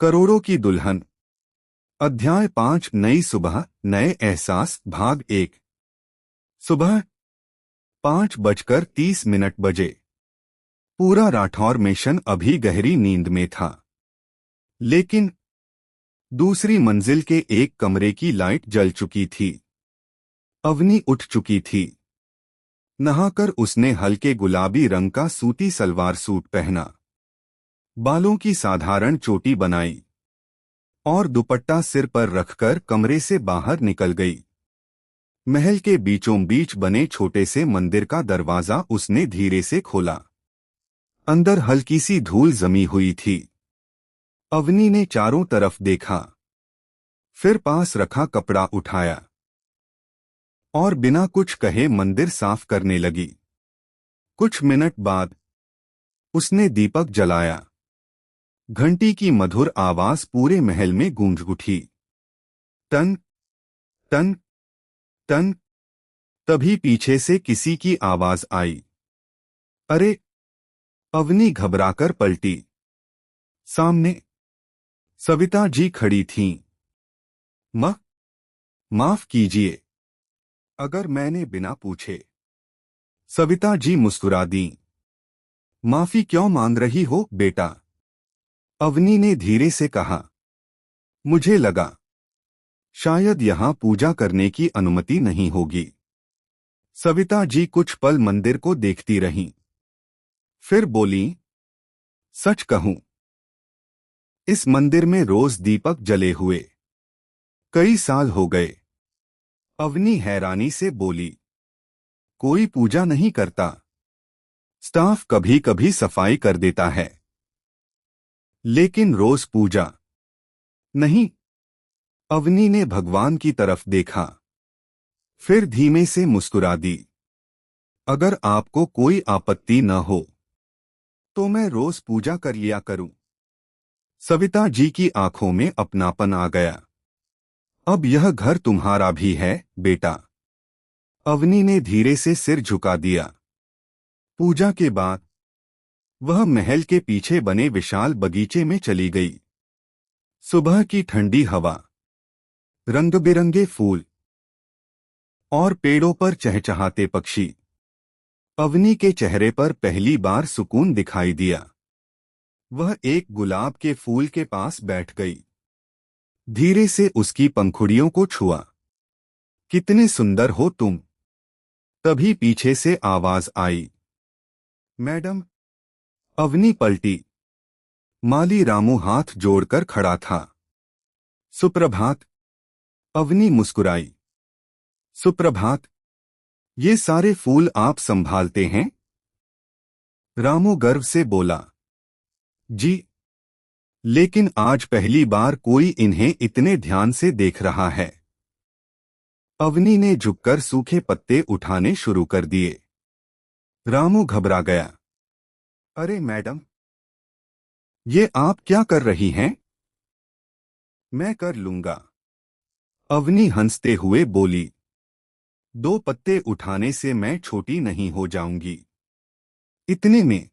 करोड़ों की दुल्हन। अध्याय 5 नई सुबह नए एहसास भाग 1। सुबह 5:30 बजे। पूरा राठौर मिशन अभी गहरी नींद में था, लेकिन दूसरी मंजिल के एक कमरे की लाइट जल चुकी थी। अवनी उठ चुकी थी। नहाकर उसने हल्के गुलाबी रंग का सूती सलवार सूट पहना, बालों की साधारण चोटी बनाई और दुपट्टा सिर पर रखकर कमरे से बाहर निकल गई। महल के बीचों बीच बने छोटे से मंदिर का दरवाजा उसने धीरे से खोला। अंदर हल्की सी धूल जमी हुई थी। अवनी ने चारों तरफ देखा, फिर पास रखा कपड़ा उठाया और बिना कुछ कहे मंदिर साफ करने लगी। कुछ मिनट बाद उसने दीपक जलाया। घंटी की मधुर आवाज पूरे महल में गूंज उठी। टन टन टन। तभी पीछे से किसी की आवाज आई। अरे! अवनी घबराकर पलटी। सामने सविता जी खड़ी थीं। माफ कीजिए, अगर मैंने बिना पूछे। सविता जी मुस्कुरा दीं। माफी क्यों मांग रही हो बेटा? अवनी ने धीरे से कहा। मुझे लगा शायद यहां पूजा करने की अनुमति नहीं होगी। सविता जी कुछ पल मंदिर को देखती रहीं, फिर बोलीं, सच कहूं, इस मंदिर में रोज दीपक जले हुए कई साल हो गए। अवनी हैरानी से बोली, कोई पूजा नहीं करता? स्टाफ कभी कभी सफाई कर देता है, लेकिन रोज पूजा नहीं। अवनी ने भगवान की तरफ देखा, फिर धीमे से मुस्कुरा दी। अगर आपको कोई आपत्ति न हो तो मैं रोज पूजा कर लिया करूं। सविता जी की आंखों में अपनापन आ गया। अब यह घर तुम्हारा भी है बेटा। अवनी ने धीरे से सिर झुका दिया। पूजा के बाद वह महल के पीछे बने विशाल बगीचे में चली गई। सुबह की ठंडी हवा, रंग बिरंगे फूल और पेड़ों पर चहचहाते पक्षी। अवनी के चेहरे पर पहली बार सुकून दिखाई दिया। वह एक गुलाब के फूल के पास बैठ गई, धीरे से उसकी पंखुड़ियों को छुआ। कितने सुंदर हो तुम। तभी पीछे से आवाज आई, मैडम। अवनी पलटी। माली रामू हाथ जोड़कर खड़ा था। सुप्रभात। अवनी मुस्कुराई। सुप्रभात। ये सारे फूल आप संभालते हैं? रामू गर्व से बोला, जी, लेकिन आज पहली बार कोई इन्हें इतने ध्यान से देख रहा है। अवनी ने झुककर सूखे पत्ते उठाने शुरू कर दिए। रामू घबरा गया। अरे मैडम, ये आप क्या कर रही हैं? मैं कर लूंगा, अवनी हंसते हुए बोली। 2 पत्ते उठाने से मैं छोटी नहीं हो जाऊंगी। इतने में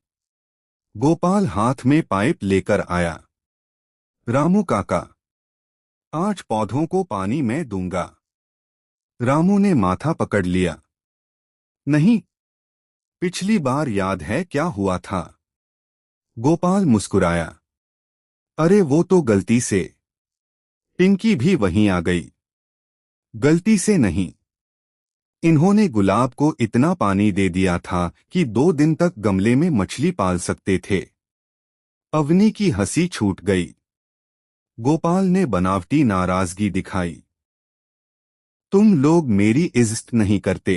गोपाल हाथ में पाइप लेकर आया। रामू काका, आज पौधों को पानी मैं दूंगा। रामू ने माथा पकड़ लिया। नहीं, पिछली बार याद है क्या हुआ था? गोपाल मुस्कुराया। अरे वो तो गलती से। पिंकी भी वहीं आ गई। गलती से नहीं, इन्होंने गुलाब को इतना पानी दे दिया था कि 2 दिन तक गमले में मछली पाल सकते थे। अवनी की हंसी छूट गई। गोपाल ने बनावटी नाराजगी दिखाई। तुम लोग मेरी इज्जत नहीं करते।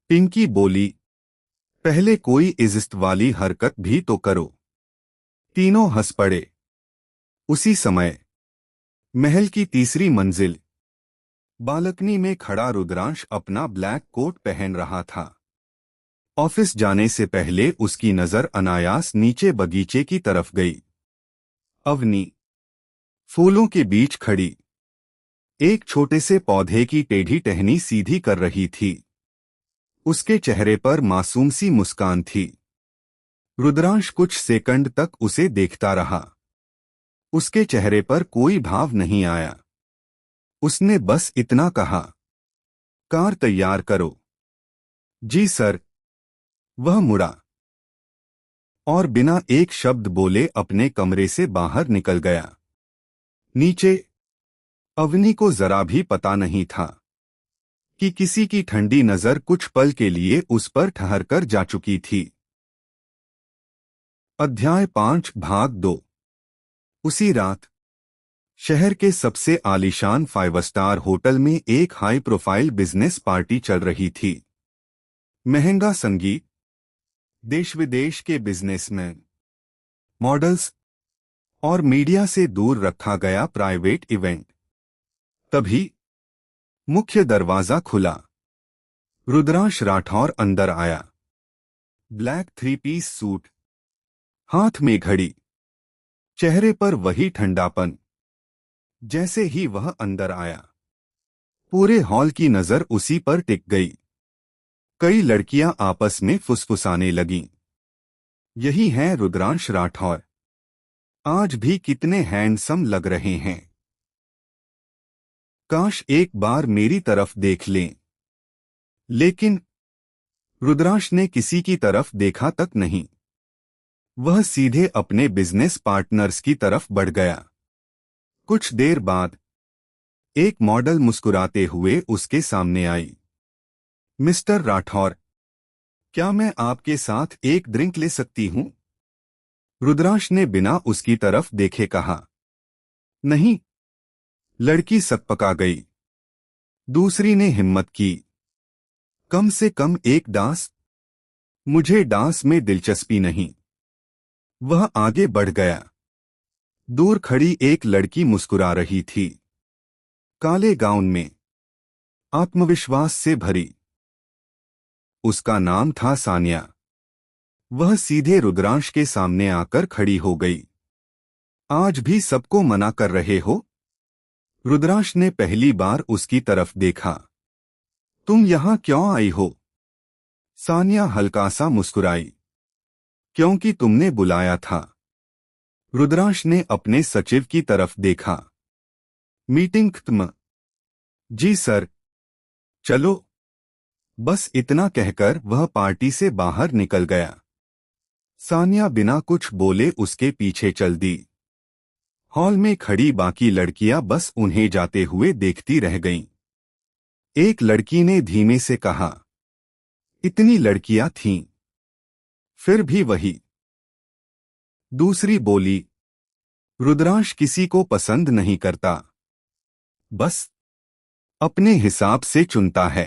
पिंकी बोली, पहले कोई इज्जत वाली हरकत भी तो करो। तीनों हंस पड़े। उसी समय महल की तीसरी मंजिल बालकनी में खड़ा रुद्रांश अपना ब्लैक कोट पहन रहा था। ऑफिस जाने से पहले उसकी नजर अनायास नीचे बगीचे की तरफ गई। अवनी फूलों के बीच खड़ी एक छोटे से पौधे की टेढ़ी टहनी सीधी कर रही थी। उसके चेहरे पर मासूम सी मुस्कान थी। रुद्रांश कुछ सेकंड तक उसे देखता रहा। उसके चेहरे पर कोई भाव नहीं आया। उसने बस इतना कहा, कार तैयार करो। जी सर। वह मुड़ा और बिना एक शब्द बोले अपने कमरे से बाहर निकल गया। नीचे अवनी को जरा भी पता नहीं था कि किसी की ठंडी नजर कुछ पल के लिए उस पर ठहर कर जा चुकी थी। अध्याय 5 भाग 2। उसी रात शहर के सबसे आलीशान 5 स्टार होटल में एक हाई प्रोफाइल बिजनेस पार्टी चल रही थी। महंगा संगीत, देश विदेश के बिजनेसमैन, मॉडल्स और मीडिया से दूर रखा गया प्राइवेट इवेंट। तभी मुख्य दरवाजा खुला। रुद्रांश राठौर अंदर आया। ब्लैक 3 पीस सूट, हाथ में घड़ी, चेहरे पर वही ठंडापन। जैसे ही वह अंदर आया, पूरे हॉल की नजर उसी पर टिक गई। कई लड़कियां आपस में फुसफुसाने लगीं। यही हैं रुद्रांश राठौर। आज भी कितने हैंडसम लग रहे हैं। काश एक बार मेरी तरफ देख लें। लेकिन रुद्रांश ने किसी की तरफ देखा तक नहीं। वह सीधे अपने बिजनेस पार्टनर्स की तरफ बढ़ गया। कुछ देर बाद एक मॉडल मुस्कुराते हुए उसके सामने आई। मिस्टर राठौर, क्या मैं आपके साथ एक ड्रिंक ले सकती हूं? रुद्रांश ने बिना उसकी तरफ देखे कहा। नहीं। लड़की सकपका गई। दूसरी ने हिम्मत की। कम से कम एक डांस? मुझे डांस में दिलचस्पी नहीं। वह आगे बढ़ गया। दूर खड़ी एक लड़की मुस्कुरा रही थी, काले गाउन में, आत्मविश्वास से भरी। उसका नाम था सानिया। वह सीधे रुद्रांश के सामने आकर खड़ी हो गई। आज भी सबको मना कर रहे हो? रुद्रांश ने पहली बार उसकी तरफ देखा। तुम यहां क्यों आई हो? सानिया हल्का सा मुस्कुराई। क्योंकि तुमने बुलाया था। रुद्रांश ने अपने सचिव की तरफ देखा। मीटिंग खत्म? जी सर। चलो। बस इतना कहकर वह पार्टी से बाहर निकल गया। सानिया बिना कुछ बोले उसके पीछे चल दी। हॉल में खड़ी बाकी लड़कियां बस उन्हें जाते हुए देखती रह गईं। एक लड़की ने धीमे से कहा, इतनी लड़कियां थीं, फिर भी वही। दूसरी बोली, रुद्रांश किसी को पसंद नहीं करता, बस अपने हिसाब से चुनता है।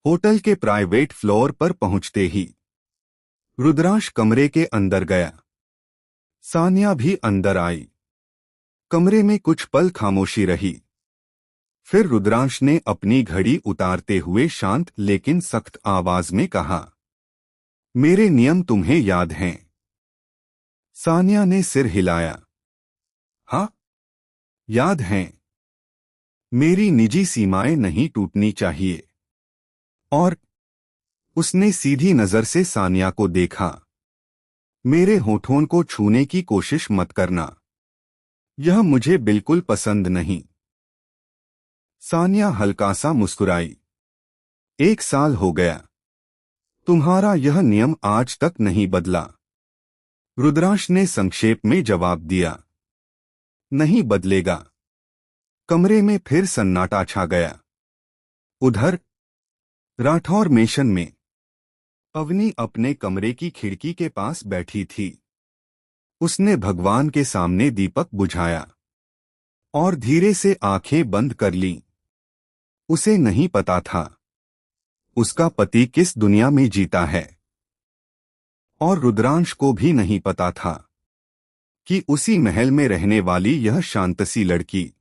होटल के प्राइवेट फ्लोर पर पहुंचते ही रुद्रांश कमरे के अंदर गया। सानिया भी अंदर आई। कमरे में कुछ पल खामोशी रही। फिर रुद्रांश ने अपनी घड़ी उतारते हुए शांत लेकिन सख्त आवाज में कहा, मेरे नियम तुम्हें याद हैं? सानिया ने सिर हिलाया। हाँ, याद हैं। मेरी निजी सीमाएं नहीं टूटनी चाहिए। और उसने सीधी नजर से सानिया को देखा। मेरे होठों को छूने की कोशिश मत करना, यह मुझे बिल्कुल पसंद नहीं। सानिया हल्का सा मुस्कुराई। 1 साल हो गया, तुम्हारा यह नियम आज तक नहीं बदला। रुद्रांश ने संक्षेप में जवाब दिया। नहीं बदलेगा। कमरे में फिर सन्नाटा छा गया। उधर राठौर मेशन में अवनी अपने कमरे की खिड़की के पास बैठी थी। उसने भगवान के सामने दीपक बुझाया और धीरे से आंखें बंद कर लीं। उसे नहीं पता था उसका पति किस दुनिया में जीता है, और रुद्रांश को भी नहीं पता था कि उसी महल में रहने वाली यह शांतसी लड़की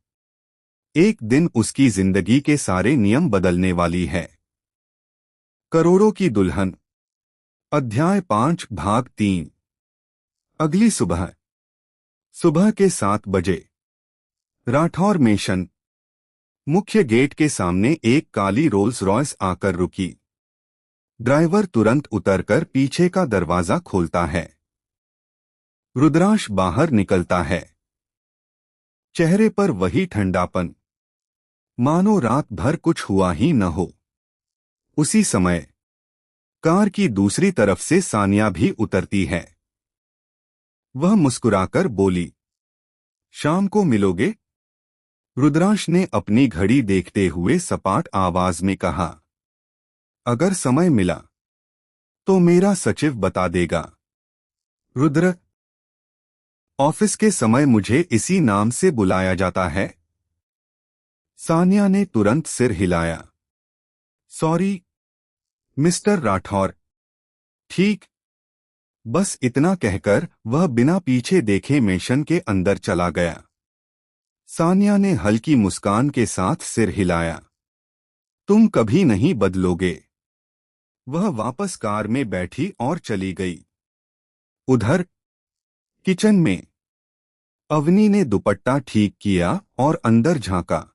एक दिन उसकी जिंदगी के सारे नियम बदलने वाली है। करोड़ों की दुल्हन, अध्याय 5 भाग 3। अगली सुबह सुबह के 7 बजे राठौर मेशन मुख्य गेट के सामने एक काली रोल्स रॉयस आकर रुकी। ड्राइवर तुरंत उतरकर पीछे का दरवाजा खोलता है। रुद्रांश बाहर निकलता है। चेहरे पर वही ठंडापन, मानो रात भर कुछ हुआ ही न हो। उसी समय कार की दूसरी तरफ से सानिया भी उतरती है। वह मुस्कुराकर बोली, शाम को मिलोगे? रुद्रांश ने अपनी घड़ी देखते हुए सपाट आवाज में कहा, अगर समय मिला तो मेरा सचिव बता देगा। रुद्र, ऑफिस के समय मुझे इसी नाम से बुलाया जाता है। सानिया ने तुरंत सिर हिलाया। Sorry mister Rathore. ठीक। बस इतना कहकर वह बिना पीछे देखे मेशन के अंदर चला गया। सानिया ने हल्की मुस्कान के साथ सिर हिलाया। तुम कभी नहीं बदलोगे। वह वापस कार में बैठी और चली गई। उधर किचन में अवनी ने दुपट्टा ठीक किया और अंदर झांका।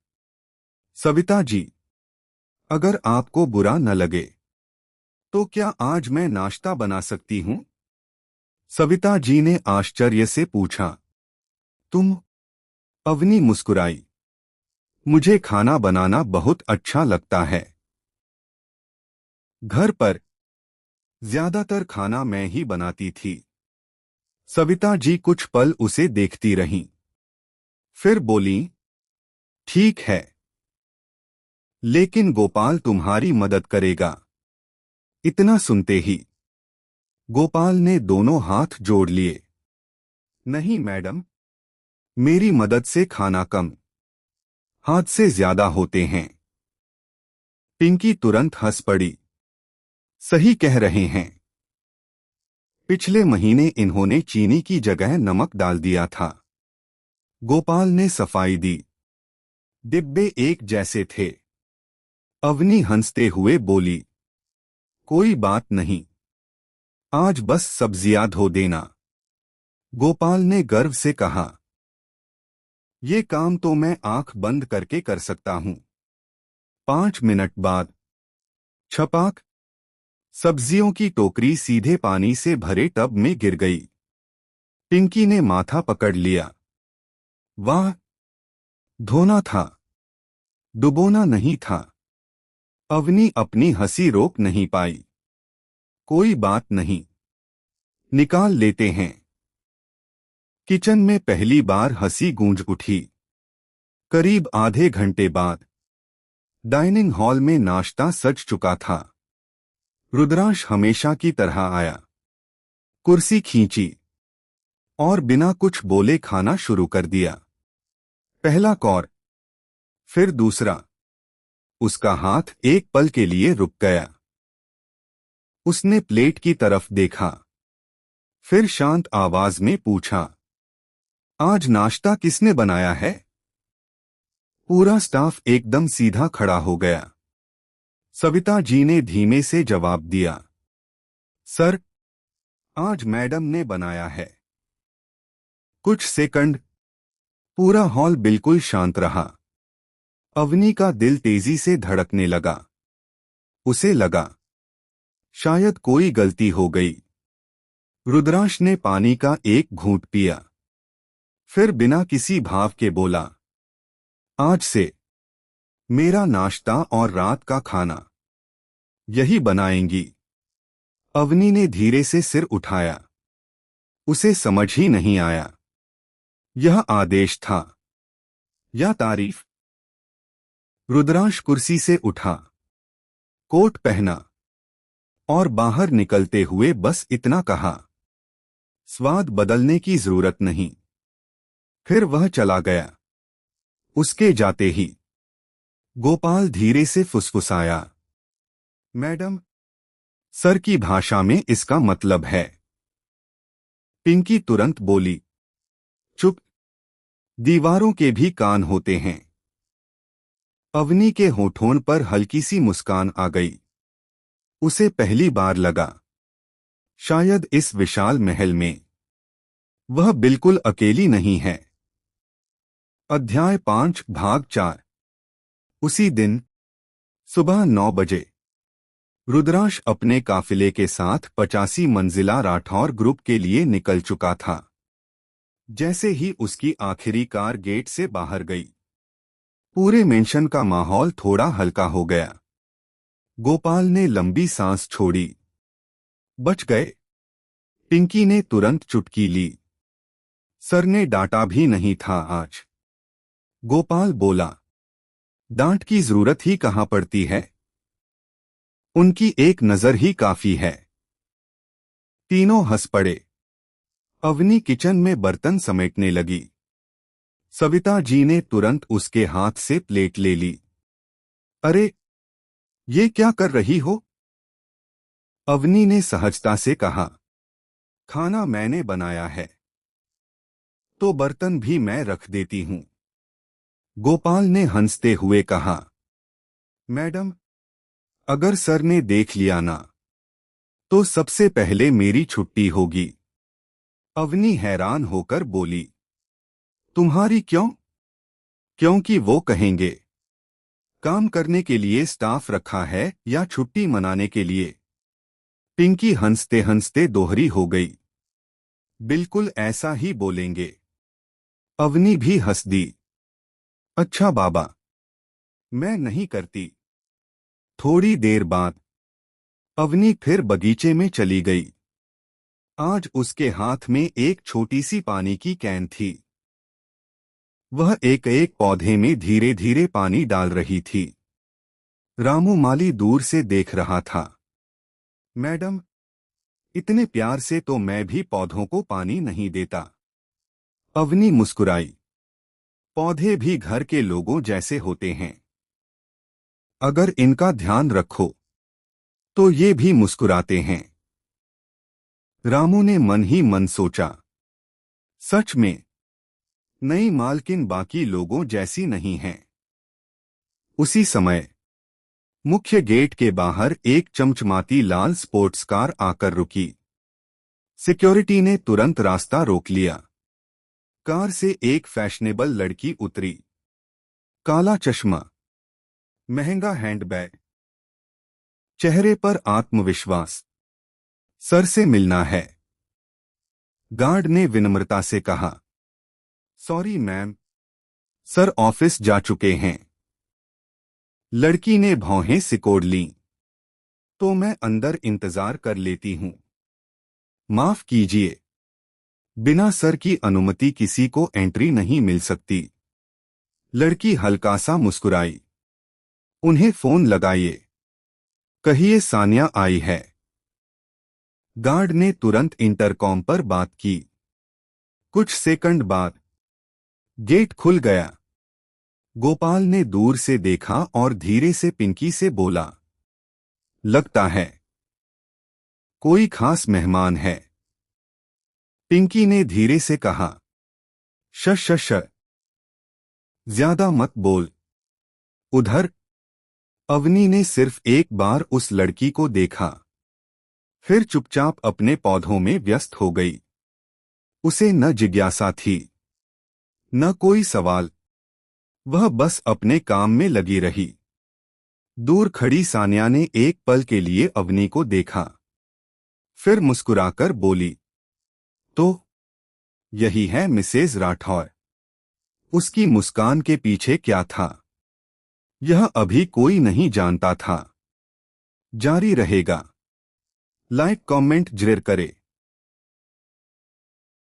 सविता जी, अगर आपको बुरा न लगे तो क्या आज मैं नाश्ता बना सकती हूं? सविता जी ने आश्चर्य से पूछा। तुम? अवनी मुस्कुराई। मुझे खाना बनाना बहुत अच्छा लगता है। घर पर ज्यादातर खाना मैं ही बनाती थी। सविता जी कुछ पल उसे देखती रहीं। फिर बोली, ठीक है, लेकिन गोपाल तुम्हारी मदद करेगा। इतना सुनते ही गोपाल ने दोनों हाथ जोड़ लिए। नहीं मैडम, मेरी मदद से खाना कम, हाथ से ज्यादा होते हैं। पिंकी तुरंत हंस पड़ी। सही कह रहे हैं। पिछले महीने इन्होंने चीनी की जगह नमक डाल दिया था। गोपाल ने सफाई दी। डिब्बे एक जैसे थे। अवनी हंसते हुए बोली, कोई बात नहीं, आज बस सब्जियां धो देना। गोपाल ने गर्व से कहा, ये काम तो मैं आंख बंद करके कर सकता हूं। 5 मिनट बाद छपाक, सब्जियों की टोकरी सीधे पानी से भरे टब में गिर गई। पिंकी ने माथा पकड़ लिया। वाह, धोना था, डुबोना नहीं था। अवनी अपनी हंसी रोक नहीं पाई। कोई बात नहीं, निकाल लेते हैं। किचन में पहली बार हंसी गूंज उठी। करीब आधे घंटे बाद डाइनिंग हॉल में नाश्ता सज चुका था। रुद्रांश हमेशा की तरह आया, कुर्सी खींची और बिना कुछ बोले खाना शुरू कर दिया। पहला कौर, फिर दूसरा। उसका हाथ एक पल के लिए रुक गया। उसने प्लेट की तरफ देखा, फिर शांत आवाज में पूछा, आज नाश्ता किसने बनाया है? पूरा स्टाफ एकदम सीधा खड़ा हो गया। सविता जी ने धीमे से जवाब दिया, सर, आज मैडम ने बनाया है। कुछ सेकंड पूरा हॉल बिल्कुल शांत रहा। अवनी का दिल तेजी से धड़कने लगा। उसे लगा शायद कोई गलती हो गई। रुद्रांश ने पानी का एक घूंट पिया, फिर बिना किसी भाव के बोला, आज से मेरा नाश्ता और रात का खाना यही बनाएंगी। अवनी ने धीरे से सिर उठाया। उसे समझ ही नहीं आया, यह आदेश था या तारीफ। रुद्रांश कुर्सी से उठा, कोट पहना और बाहर निकलते हुए बस इतना कहा, स्वाद बदलने की जरूरत नहीं। फिर वह चला गया। उसके जाते ही गोपाल धीरे से फुसफुसाया, मैडम, सर की भाषा में इसका मतलब है। पिंकी तुरंत बोली, चुप, दीवारों के भी कान होते हैं। अवनी के होठों पर हल्की सी मुस्कान आ गई। उसे पहली बार लगा, शायद इस विशाल महल में वह बिल्कुल अकेली नहीं है। अध्याय 5 भाग 4। उसी दिन सुबह 9 बजे रुद्रांश अपने काफिले के साथ 85 मंजिला राठौर ग्रुप के लिए निकल चुका था। जैसे ही उसकी आखिरी कार गेट से बाहर गई, पूरे मेंशन का माहौल थोड़ा हल्का हो गया। गोपाल ने लंबी सांस छोड़ी। बच गए। पिंकी ने तुरंत चुटकी ली। सर ने डांटा भी नहीं था आज। गोपाल बोला, डांट की जरूरत ही कहां पड़ती है, उनकी एक नजर ही काफी है। तीनों हंस पड़े। अवनी किचन में बर्तन समेटने लगी। सविता जी ने तुरंत उसके हाथ से प्लेट ले ली। अरे, ये क्या कर रही हो? अवनी ने सहजता से कहा, खाना मैंने बनाया है, तो बर्तन भी मैं रख देती हूं। गोपाल ने हंसते हुए कहा, मैडम, अगर सर ने देख लिया ना, तो सबसे पहले मेरी छुट्टी होगी। अवनी हैरान होकर बोली, तुम्हारी क्यों? क्योंकि वो कहेंगे, काम करने के लिए स्टाफ रखा है या छुट्टी मनाने के लिए? पिंकी हंसते हंसते दोहरी हो गई, बिल्कुल ऐसा ही बोलेंगे। अवनी भी हंस दी। अच्छा बाबा, मैं नहीं करती। थोड़ी देर बाद अवनी फिर बगीचे में चली गई। आज उसके हाथ में एक छोटी सी पानी की कैन थी। वह एक एक पौधे में धीरे धीरे पानी डाल रही थी। रामू माली दूर से देख रहा था। मैडम, इतने प्यार से तो मैं भी पौधों को पानी नहीं देता। अवनी मुस्कुराई। पौधे भी घर के लोगों जैसे होते हैं, अगर इनका ध्यान रखो तो ये भी मुस्कुराते हैं। रामू ने मन ही मन सोचा, सच में नई मालकिन बाकी लोगों जैसी नहीं है। उसी समय मुख्य गेट के बाहर एक चमचमाती लाल स्पोर्ट्स कार आकर रुकी। सिक्योरिटी ने तुरंत रास्ता रोक लिया। कार से एक फैशनेबल लड़की उतरी। काला चश्मा, महंगा हैंडबैग, चेहरे पर आत्मविश्वास। सर से मिलना है। गार्ड ने विनम्रता से कहा, सॉरी मैम, सर ऑफिस जा चुके हैं। लड़की ने भौहें सिकोड़ लीं। तो मैं अंदर इंतजार कर लेती हूं। माफ कीजिए, बिना सर की अनुमति किसी को एंट्री नहीं मिल सकती। लड़की हल्का सा मुस्कुराई। उन्हें फोन लगाइए, कहिए सानिया आई है। गार्ड ने तुरंत इंटरकॉम पर बात की। कुछ सेकंड बाद गेट खुल गया। गोपाल ने दूर से देखा और धीरे से पिंकी से बोला, लगता है कोई खास मेहमान है। पिंकी ने धीरे से कहा, शश शश, ज्यादा मत बोल। उधर। अवनी ने सिर्फ एक बार उस लड़की को देखा, फिर चुपचाप अपने पौधों में व्यस्त हो गई। उसे न जिज्ञासा थी, न कोई सवाल। वह बस अपने काम में लगी रही। दूर खड़ी सानिया ने एक पल के लिए अवनी को देखा, फिर मुस्कुराकर बोली, तो यही है मिसेज राठौर। उसकी मुस्कान के पीछे क्या था, यह अभी कोई नहीं जानता था। जारी रहेगा। लाइक कमेंट जरूर करें।